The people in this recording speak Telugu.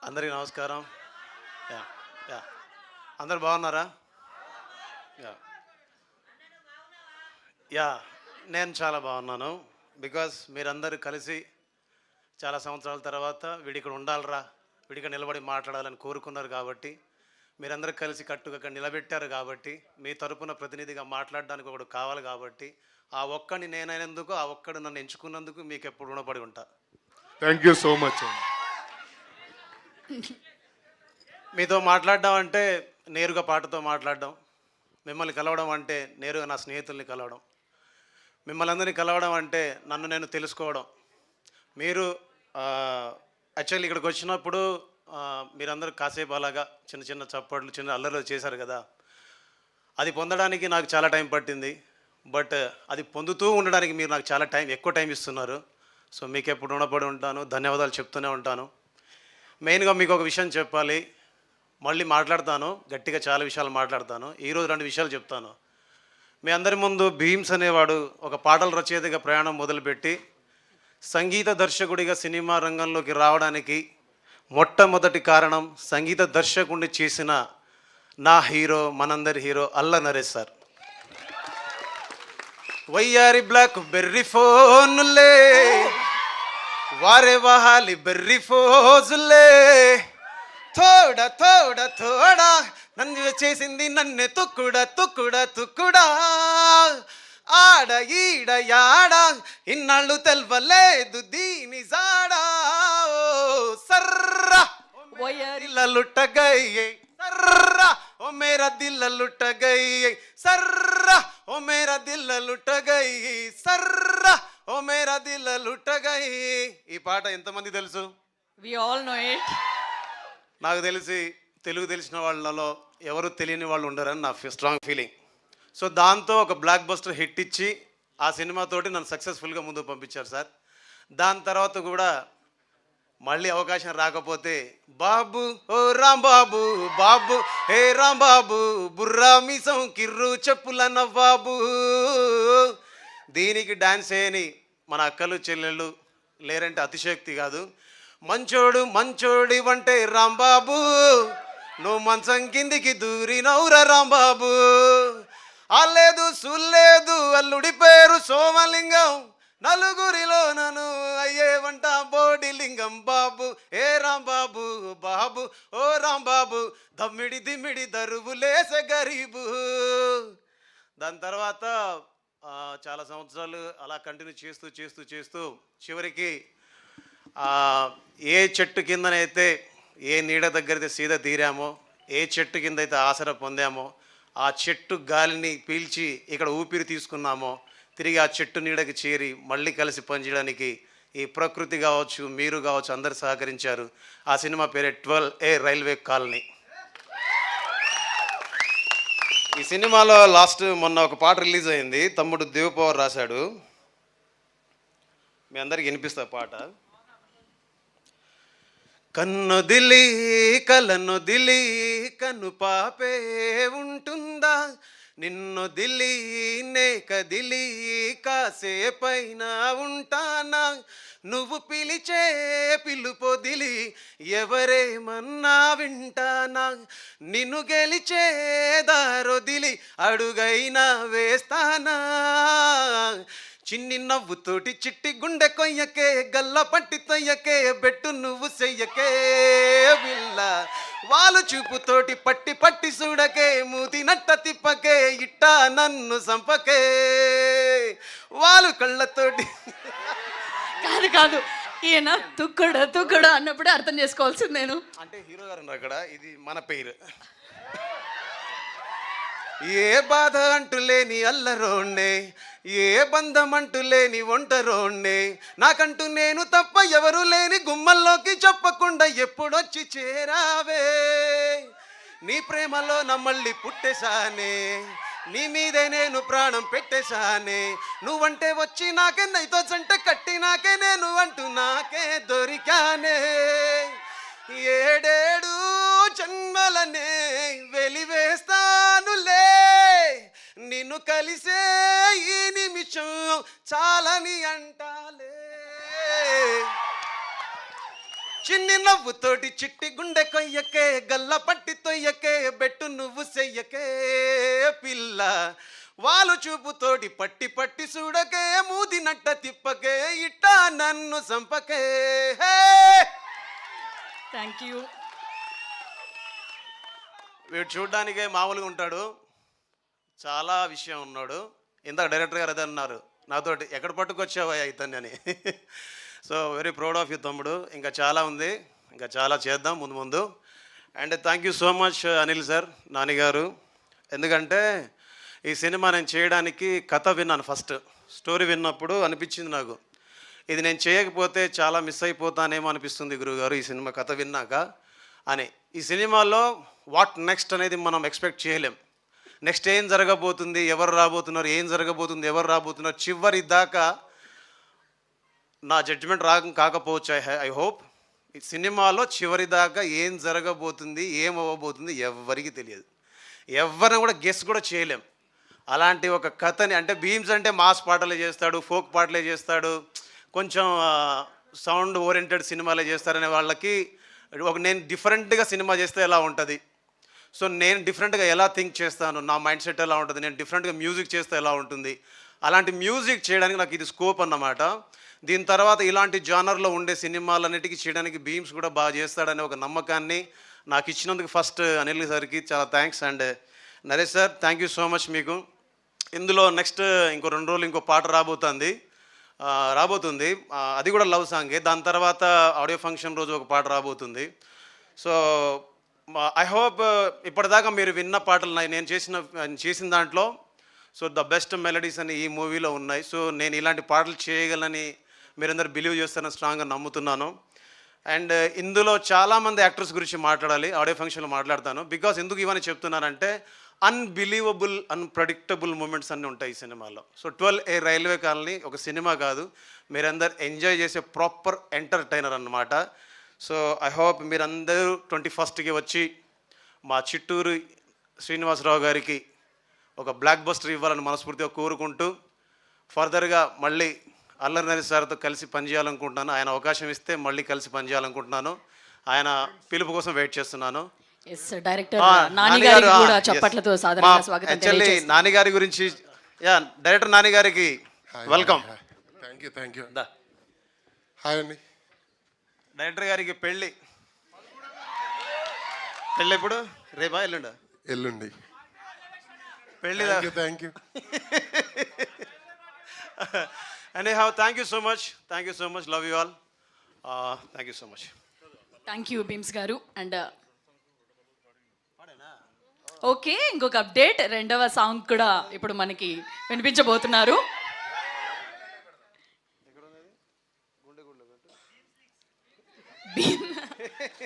అందరికీ నమస్కారం. యా యా అందరు బాగున్నారా? యా యా నేను చాలా బాగున్నాను. బికాస్ మీరందరూ కలిసి చాలా సంవత్సరాల తర్వాత వీడిక్కడ ఉండాలరా, వీడిక్కడ నిలబడి మాట్లాడాలని కోరుకున్నారు కాబట్టి, మీరందరూ కలిసి కట్టుగా నిలబెట్టారు కాబట్టి, మీ తరపున ప్రతినిధిగా మాట్లాడడానికి ఒకడు కావాలి కాబట్టి, ఆ ఒక్కడిని నేనైనందుకు, ఆ ఒక్కడు నన్ను ఎంచుకున్నందుకు మీకు ఎప్పుడు రుణపడి ఉంటా. Thank you so much. మీతో మాట్లాడడం అంటే నేరుగా పాటతో మాట్లాడడం, మిమ్మల్ని కలవడం అంటే నేరుగా నా స్నేహితుల్ని కలవడం, మిమ్మల్ని అందరినీ కలవడం అంటే నన్ను నేను తెలుసుకోవడం. మీరు యాక్చువల్లీ ఇక్కడికి వచ్చినప్పుడు మీరందరూ కాసేపు అలాగా చిన్న చిన్న చప్పట్లు, చిన్న అల్లర్లు చేశారు కదా, అది పొందడానికి నాకు చాలా టైం పట్టింది. బట్ అది పొందుతూ ఉండడానికి మీరు నాకు చాలా ఎక్కువ టైం ఇస్తున్నారు. సో మీకు ఎప్పుడు రుణపడి ఉంటాను, ధన్యవాదాలు చెప్తూనే ఉంటాను. మెయిన్గా మీకు ఒక విషయం చెప్పాలి, మళ్ళీ మాట్లాడతాను, గట్టిగా చాలా విషయాలు మాట్లాడతాను. ఈరోజు 2 విషయాలు చెప్తాను. మీ అందరి ముందు భీమ్స్ అనేవాడు ఒక పాటల రచయితగా ప్రయాణం మొదలుపెట్టి సంగీత దర్శకుడిగా సినిమా రంగంలోకి రావడానికి మొట్టమొదటి కారణం సంగీత దర్శకుడిని చేసిన నా హీరో, మనందరి హీరో అల్ల నరేష్ సార్. వయ్యారి బ్లాక్ బెర్రీ ఫోన్లే, వారే వహాలి బెర్రీ ఫోజులే, తోడా తోడా తోడా నన్ను చేసింది నన్నే తుక్కుడా తుక్కుడా తుక్కుడా, ఆడ ఈడ యాడ ఇన్నాళ్ళు తెల్వలేదు దీని జాడా, సర్రా దిల్ లుట్ట గయి, సర్రా ఓ మేరా దిల్ లుట్ట గయి, సర్రా ఓ మేరా దిల్ లుట్ట గయి, సర్రా ఓ మేరా దిల్ లుట్ట గయి. ఈ పాట ఎంతమంది తెలుసు? We all know it. నాకు తెలిసి తెలుగు తెలిసిన వాళ్ళలో ఎవరు తెలియని వాళ్ళు ఉండరని నా స్ట్రాంగ్ ఫీలింగ్. సో దాంతో ఒక బ్లాక్ బస్టర్ హిట్ ఇచ్చి ఆ సినిమాతోటి నన్ను సక్సెస్ఫుల్గా ముందుకు పంపించారు సార్. దాని తర్వాత కూడా మళ్ళీ అవకాశం రాకపోతే బాబు ఓ రాంబాబు, బాబు హే రాంబాబు, బుర్రా మీసం కిర్రు చెప్పుల నవ్వాబు, దీనికి డాన్స్ చేయని మన అక్కలు చెల్లెళ్ళు లేరంటే అతిశయోక్తి కాదు. మంచోడు మంచోడి వంటే రాంబాబు, నువ్వు మంచం కిందికి దూరినవురా రాంబాబు, అల్లేదు సుల్లేదు అల్లుడి పేరు సోమలింగం, నలుగురిలో నన్ను అయ్యేవంట బోడి లింగం బాబు ఏ రాంబాబు, బాబు ఓ రాంబాబు, దమ్మిడి దిమ్మిడి దరువులేసే గరీబు. దాని తర్వాత చాలా సంవత్సరాలు అలా కంటిన్యూ చేస్తూ చేస్తూ చేస్తూ చివరికి ఏ చెట్టు కిందనైతే, ఏ నీడ దగ్గరైతే సీద తీరామో, ఏ చెట్టు కింద అయితే ఆసర పొందామో, ఆ చెట్టు గాలిని పీల్చి ఇక్కడ ఊపిరి తీసుకున్నామో, తిరిగి ఆ చెట్టు నీడకి చేరి మళ్ళీ కలిసి పనిచేయడానికి ఈ ప్రకృతి కావచ్చు, మీరు కావచ్చు, అందరు సహకరించారు. ఆ సినిమా పేరే 12A రైల్వే కాలనీ. ఈ సినిమాలో మొన్న ఒక పాట రిలీజ్ అయింది, తమ్ముడు దేవపవర్ రాశాడు. మీ అందరికి వినిపిస్తా పాట. కన్నొదిలి కలనొదిలి కను పాపే ఉంటుందా, నిన్నొదిలి నే కదిలి కాసేపైన ఉంటానా, నువ్వు పిలిచే పిలుపొదిలి ఎవరేమన్నా వింటానా, నిన్ను గెలిచే దారొదిలి అడుగైనా వేస్తానా, చిన్ని నవ్వుతోటి చిట్టి గుండె కొయ్యకే, గల్ల పట్టి తొయ్యకే, బెట్టు నువ్వు చెయ్యకే విల్ల, వాళ్ళు చూపుతోటి పట్టి పట్టి చూడకే, మూతి నట్ట తిప్పకే, ఇట్టా నన్ను సంపకే, వాళ్ళు కళ్ళతోటి. కాదు కాదు, ఈయన తుక్కుడు తుక్కుడు అన్నప్పుడే అర్థం చేసుకోవాల్సింది నేను. అంటే హీరో గారు అక్కడ ఇది మన పేరు. ఏ బాధ అంటూ లేని అల్లరోణ్ణే, ఏ బంధం అంటూ లేని ఒంటరోణ్ణే, నాకంటూ నేను తప్ప ఎవరు లేని గుమ్మల్లోకి చెప్పకుండా ఎప్పుడొచ్చి చేరావే, నీ ప్రేమలో నమ్మల్ని పుట్టేశానే, నీ మీదే నేను ప్రాణం పెట్టేశానే, నువ్వంటే వచ్చి నాకే నైతో జంట కట్టి నాకే నేను అంటూ నాకే దొరికానే, ఏడేడు జన్మలనే వెలివేస్తానులే, నిన్ను కలిసే ఈ నిమిషం చాలని అంటాలే. చిన్ని నవ్వుతోటి చిట్టి గుండె కొయ్యకే, గల్ల పట్టి తొయ్యకే, బెట్టు నువ్వు చెయ్యకే పిల్ల. వాళ్ళు చూపుతోటి పట్టి పట్టి చూడకే, మూది నట్ట తిప్పకే, ఇట్టా నన్ను సంపకే. Thank you. వీడు చూడ్డానికే మామూలుగా ఉంటాడు, చాలా విషయం ఉన్నాడు. ఇందాక డైరెక్టర్ గారు అదే అన్నారు నాతోటి, ఎక్కడ పట్టుకొచ్చావా ఇతన్ని అని. So very proud of you తమ్ముడు. ఇంకా చాలా ఉంది, ఇంకా చాలా చేద్దాం ముందు ముందు. And thank you so much Anil sir, నానిగారు. ఎందుకంటే ఈ సినిమా నేను చేయడానికి కథ విన్నాను, ఫస్ట్ స్టోరీ విన్నప్పుడు అనిపించింది నాకు, ఇది నేను చేయకపోతే చాలా మిస్ అయిపోతానేమో అనిపిస్తుంది గురువుగారు ఈ సినిమా కథ విన్నాక అని. ఈ సినిమాలో వాట్ నెక్స్ట్ అనేది మనం ఎక్స్పెక్ట్ చేయలేం. నెక్స్ట్ ఏం జరగబోతుంది, ఎవరు రాబోతున్నారు, ఏం జరగబోతుంది, ఎవరు రాబోతున్నారు, చివరి దాకా నా జడ్జిమెంట్ కాకపోవచ్చు. ఐ హోప్ ఈ సినిమాలో చివరి దాకా ఏం జరగబోతుంది, ఏం అవ్వబోతుంది ఎవరికి తెలియదు, ఎవరిని కూడా గెస్ కూడా చేయలేం. అలాంటి ఒక కథని, అంటే భీమ్స్ అంటే మాస్ పాటలే చేస్తాడు, ఫోక్ పాటలే చేస్తాడు, కొంచెం సౌండ్ ఓరియంటెడ్ సినిమాలే చేస్తారనే వాళ్ళకి ఒక నేను డిఫరెంట్గా సినిమా చేస్తే ఎలా ఉంటుంది, సో నేను డిఫరెంట్గా ఎలా థింక్ చేస్తాను, నా మైండ్ సెట్ ఎలా ఉంటుంది, నేను డిఫరెంట్గా మ్యూజిక్ చేస్తే ఎలా ఉంటుంది, అలాంటి మ్యూజిక్ చేయడానికి నాకు ఇది స్కోప్ అన్నమాట. దీని తర్వాత ఇలాంటి జానర్లో ఉండే సినిమాలన్నిటికీ చేయడానికి భీమ్స్ కూడా బాగా చేస్తాడనే ఒక నమ్మకాన్ని నాకు ఇచ్చినందుకు ఫస్ట్ అనిల్ సార్కి చాలా thanks. And Naresh sir, thank you so much మీకు. ఇందులో నెక్స్ట్ ఇంకో 2 రోజులు ఇంకో పాట రాబోతుంది, అది కూడా లవ్ సాంగే. దాని తర్వాత ఆడియో ఫంక్షన్ రోజు ఒక పాట రాబోతుంది. సో ఐ హోప్ ఇప్పటిదాకా మీరు విన్న పాటలు నేను చేసిన దాంట్లో సో ద బెస్ట్ మెలడీస్ అని ఈ మూవీలో ఉన్నాయి. సో నేను ఇలాంటి పాటలు చేయగలని మీరందరూ బిలీవ్ చేస్తారని స్ట్రాంగ్గా నమ్ముతున్నాను. అండ్ ఇందులో చాలామంది యాక్టర్స్ గురించి మాట్లాడాలి, ఆడియో ఫంక్షన్లో మాట్లాడతాను. బికాస్ ఎందుకు ఇవన్నీ చెప్తున్నానంటే అన్బిలీవబుల్ అన్ప్రెడిక్టబుల్ మూమెంట్స్ అన్నీ ఉంటాయి ఈ సినిమాలో. సో 12A రైల్వే కాలనీ ఒక సినిమా కాదు, మీరందరూ ఎంజాయ్ చేసే ప్రాపర్ ఎంటర్టైనర్ అన్నమాట. సో ఐ హోప్ మీరందరూ 21st వచ్చి మా చిట్టూరు శ్రీనివాసరావు గారికి ఒక బ్లాక్ బస్టర్ ఇవ్వాలని మనస్ఫూర్తిగా కోరుకుంటూ, ఫర్దర్గా మళ్ళీ అల్లరి నరేష్ సార్తో కలిసి పనిచేయాలనుకుంటున్నాను. ఆయన అవకాశం ఇస్తే మళ్ళీ కలిసి పనిచేయాలనుకుంటున్నాను. ఆయన పిలుపు కోసం వెయిట్ చేస్తున్నాను. డైరెక్టర్ నాని గారికి కూడా చప్పట్లతో సాధారణంగా స్వాగతం తెలియజేస్తున్నాను. నాని గారి గురించి, డైరెక్టర్ నాని గారికి వెల్కమ్. Thank you. హాయ్ అండి. డైరెక్టర్ గారికి పెళ్ళి ఎప్పుడు, రేపా ఎల్లుండా? ఎల్లుండి. పెళ్ళి. Thank you. Anyhow, thank you so much. Thank you so much. Love you all. Thank you so much. Thank you Bheems గారు. అండ్ ఓకే, ఇంకొక అప్డేట్, 2వ సాంగ్ కూడా ఇప్పుడు మనకి వినిపించబోతున్నారు.